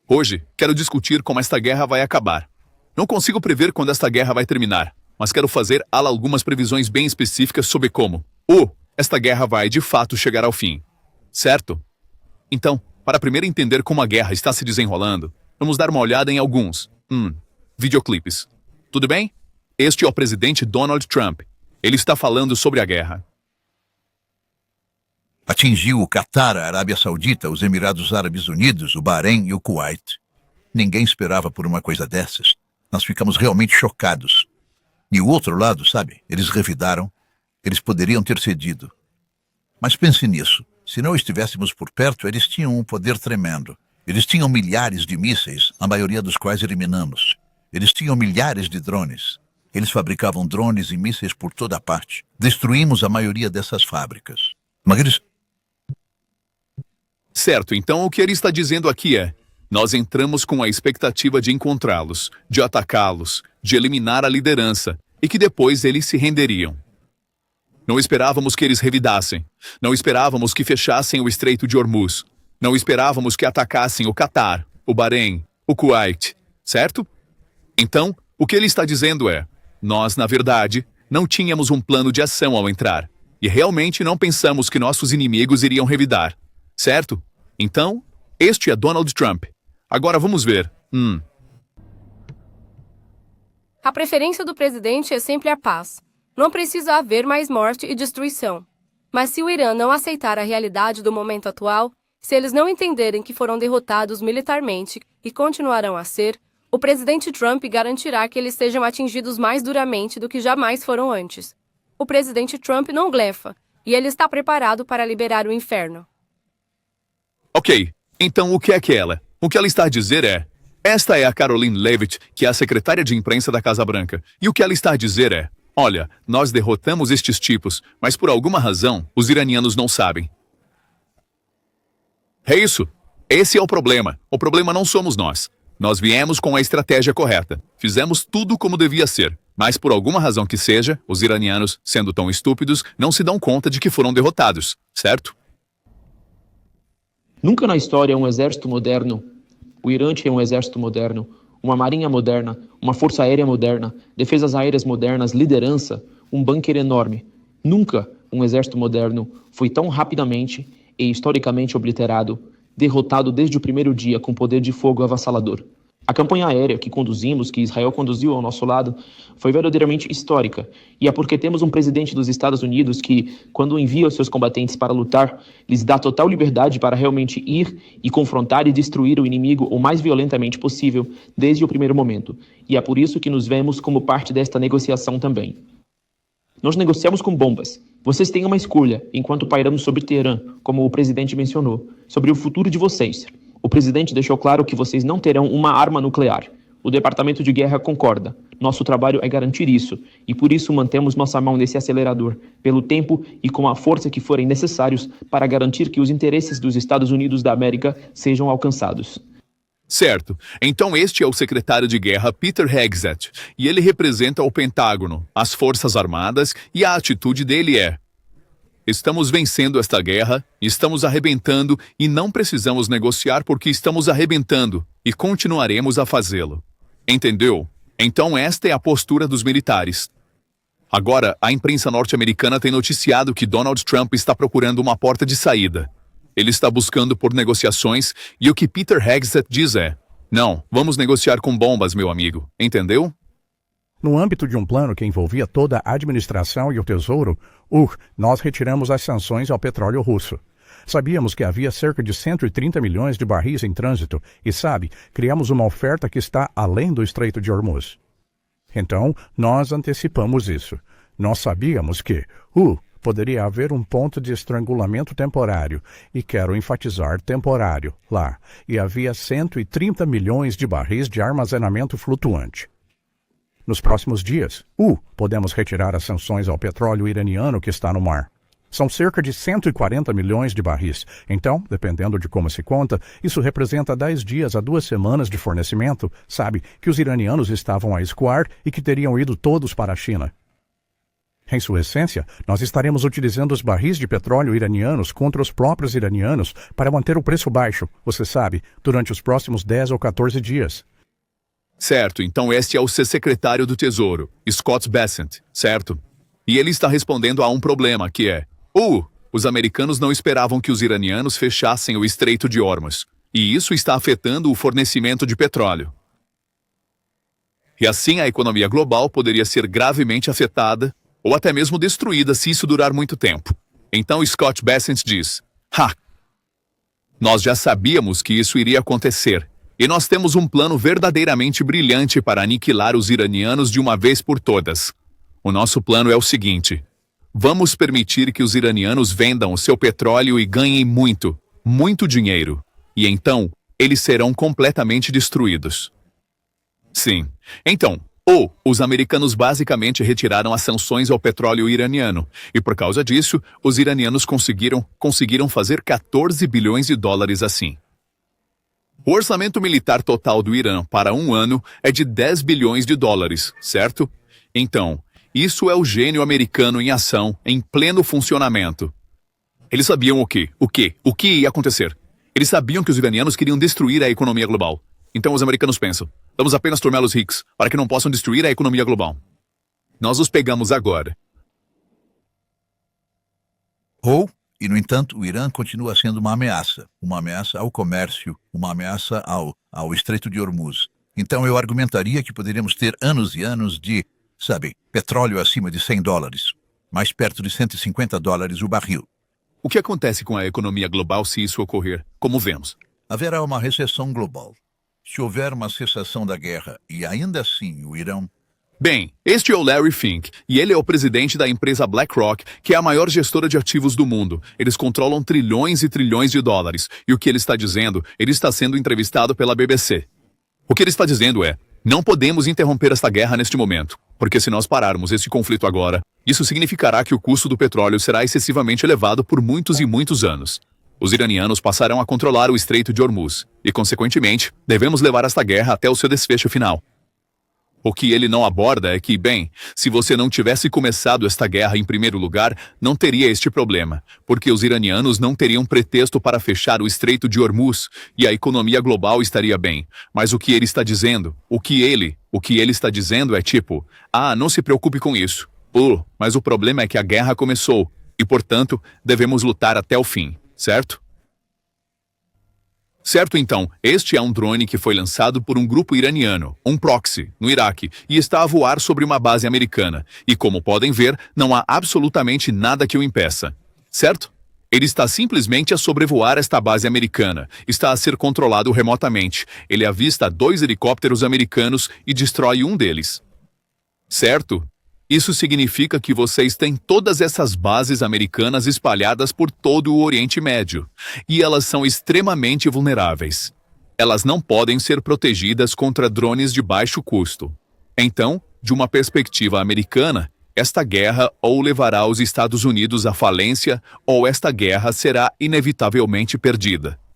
Hoje, quero discutir como esta guerra vai acabar. Não consigo prever quando esta guerra vai terminar, mas quero fazer algumas previsões bem específicas sobre como, esta guerra vai de fato chegar ao fim. Certo? Então, para primeiro entender como a guerra está se desenrolando, vamos dar uma olhada em alguns videoclipes. Tudo bem? Este é o presidente Donald Trump. Ele está falando sobre a guerra. Atingiu o Catar, a Arábia Saudita, os Emirados Árabes Unidos, o Bahrein e o Kuwait. Ninguém esperava por uma coisa dessas. Nós ficamos realmente chocados. E o outro lado, sabe? Eles revidaram. Eles poderiam ter cedido. Mas pense nisso. Se não estivéssemos por perto, eles tinham um poder tremendo. Eles tinham milhares de mísseis, a maioria dos quais eliminamos. Eles tinham milhares de drones. Eles fabricavam drones e mísseis por toda parte. Destruímos a maioria dessas fábricas. Mas eles... Certo, então o que ele está dizendo aqui é: nós entramos com a expectativa de encontrá-los, de atacá-los, de eliminar a liderança, e que depois eles se renderiam. Não esperávamos que eles revidassem. Não esperávamos que fechassem o Estreito de Hormuz. Não esperávamos que atacassem o Catar, o Bahrein, o Kuwait, certo? Então, o que ele está dizendo é: nós, na verdade, não tínhamos um plano de ação ao entrar, e realmente não pensamos que nossos inimigos iriam revidar, certo? Então, este é Donald Trump. Agora vamos ver. A preferência do presidente é sempre a paz. Não precisa haver mais morte e destruição. Mas se o Irã não aceitar a realidade do momento atual, se eles não entenderem que foram derrotados militarmente e continuarão a ser, o presidente Trump garantirá que eles sejam atingidos mais duramente do que jamais foram antes. O presidente Trump não blefa, e ele está preparado para liberar o inferno. Ok, então o que é que ela? O que ela está a dizer é: esta é a Karoline Leavitt, que é a secretária de imprensa da Casa Branca, e o que ela está a dizer é: olha, nós derrotamos estes tipos, mas por alguma razão, os iranianos não sabem. É isso. Esse é o problema. O problema não somos nós. Nós viemos com a estratégia correta. Fizemos tudo como devia ser. Mas por alguma razão que seja, os iranianos, sendo tão estúpidos, não se dão conta de que foram derrotados, certo? Nunca na história um exército moderno, o Irã tinha um exército moderno, uma marinha moderna, uma força aérea moderna, defesas aéreas modernas, liderança, um bunker enorme. Nunca um exército moderno foi tão rapidamente e historicamente obliterado, derrotado desde o primeiro dia com poder de fogo avassalador. A campanha aérea que conduzimos, que Israel conduziu ao nosso lado, foi verdadeiramente histórica. E é porque temos um presidente dos Estados Unidos que, quando envia os seus combatentes para lutar, lhes dá total liberdade para realmente ir e confrontar e destruir o inimigo o mais violentamente possível, desde o primeiro momento. E é por isso que nos vemos como parte desta negociação também. Nós negociamos com bombas. Vocês têm uma escolha, enquanto pairamos sobre Teherã, como o presidente mencionou, sobre o futuro de vocês. O presidente deixou claro que vocês não terão uma arma nuclear. O Departamento de Guerra concorda. Nosso trabalho é garantir isso, e por isso mantemos nossa mão nesse acelerador, pelo tempo e com a força que forem necessários para garantir que os interesses dos Estados Unidos da América sejam alcançados. Certo. Então este é o secretário de guerra Peter Hegseth, e ele representa o Pentágono, as Forças Armadas, e a atitude dele é: estamos vencendo esta guerra, estamos arrebentando e não precisamos negociar porque estamos arrebentando e continuaremos a fazê-lo. Entendeu? Então esta é a postura dos militares. Agora, a imprensa norte-americana tem noticiado que Donald Trump está procurando uma porta de saída. Ele está buscando por negociações e o que Peter Hegseth diz é: não, vamos negociar com bombas, meu amigo. Entendeu? No âmbito de um plano que envolvia toda a administração e o tesouro, nós retiramos as sanções ao petróleo russo. Sabíamos que havia cerca de 130 milhões de barris em trânsito e, criamos uma oferta que está além do Estreito de Hormuz. Então, nós antecipamos isso. Nós sabíamos que, poderia haver um ponto de estrangulamento temporário, e quero enfatizar temporário, lá, e havia 130 milhões de barris de armazenamento flutuante. Nos próximos dias, podemos retirar as sanções ao petróleo iraniano que está no mar. São cerca de 140 milhões de barris. Então, dependendo de como se conta, isso representa 10 dias a 2 semanas de fornecimento, que os iranianos estavam a escoar e que teriam ido todos para a China. Em sua essência, nós estaremos utilizando os barris de petróleo iranianos contra os próprios iranianos para manter o preço baixo, você sabe, durante os próximos 10 ou 14 dias. Certo, então este é o secretário do Tesouro, Scott Bessent, certo? E ele está respondendo a um problema, que é... os americanos não esperavam que os iranianos fechassem o Estreito de Hormuz, e isso está afetando o fornecimento de petróleo. E assim a economia global poderia ser gravemente afetada, ou até mesmo destruída se isso durar muito tempo. Então Scott Bessent diz, nós já sabíamos que isso iria acontecer, e nós temos um plano verdadeiramente brilhante para aniquilar os iranianos de uma vez por todas. O nosso plano é o seguinte: vamos permitir que os iranianos vendam o seu petróleo e ganhem muito, muito dinheiro. E então, eles serão completamente destruídos. Sim. Então, os americanos basicamente retiraram as sanções ao petróleo iraniano. E por causa disso, os iranianos conseguiram fazer 14 bilhões de dólares assim. O orçamento militar total do Irã para um ano é de 10 bilhões de dólares, certo? Então, isso é o gênio americano em ação, em pleno funcionamento. Eles sabiam o que ia acontecer. Eles sabiam que os iranianos queriam destruir a economia global. Então os americanos pensam, vamos apenas torná-los ricos, para que não possam destruir a economia global. Nós os pegamos agora. E, no entanto, o Irã continua sendo uma ameaça ao comércio, uma ameaça ao Estreito de Hormuz. Então eu argumentaria que poderíamos ter anos e anos de, petróleo acima de $100, mais perto de $150 o barril. O que acontece com a economia global se isso ocorrer? Como vemos? Haverá uma recessão global. Se houver uma cessação da guerra e ainda assim o Irã... Bem, este é o Larry Fink, e ele é o presidente da empresa BlackRock, que é a maior gestora de ativos do mundo. Eles controlam trilhões e trilhões de dólares. E o que ele está dizendo, ele está sendo entrevistado pela BBC. O que ele está dizendo é, não podemos interromper esta guerra neste momento, porque se nós pararmos esse conflito agora, isso significará que o custo do petróleo será excessivamente elevado por muitos e muitos anos. Os iranianos passarão a controlar o Estreito de Hormuz, e, consequentemente, devemos levar esta guerra até o seu desfecho final. O que ele não aborda é que, se você não tivesse começado esta guerra em primeiro lugar, não teria este problema, porque os iranianos não teriam pretexto para fechar o Estreito de Hormuz e a economia global estaria bem. Mas o que ele está dizendo, o que ele está dizendo é tipo, não se preocupe com isso. Mas o problema é que a guerra começou e, portanto, devemos lutar até o fim, certo? Certo, então, este é um drone que foi lançado por um grupo iraniano, um proxy, no Iraque, e está a voar sobre uma base americana. E como podem ver, não há absolutamente nada que o impeça. Certo? Ele está simplesmente a sobrevoar esta base americana. Está a ser controlado remotamente. Ele avista 2 helicópteros americanos e destrói um deles. Certo? Isso significa que vocês têm todas essas bases americanas espalhadas por todo o Oriente Médio, e elas são extremamente vulneráveis. Elas não podem ser protegidas contra drones de baixo custo. Então, de uma perspectiva americana, esta guerra ou levará os Estados Unidos à falência, ou esta guerra será inevitavelmente perdida.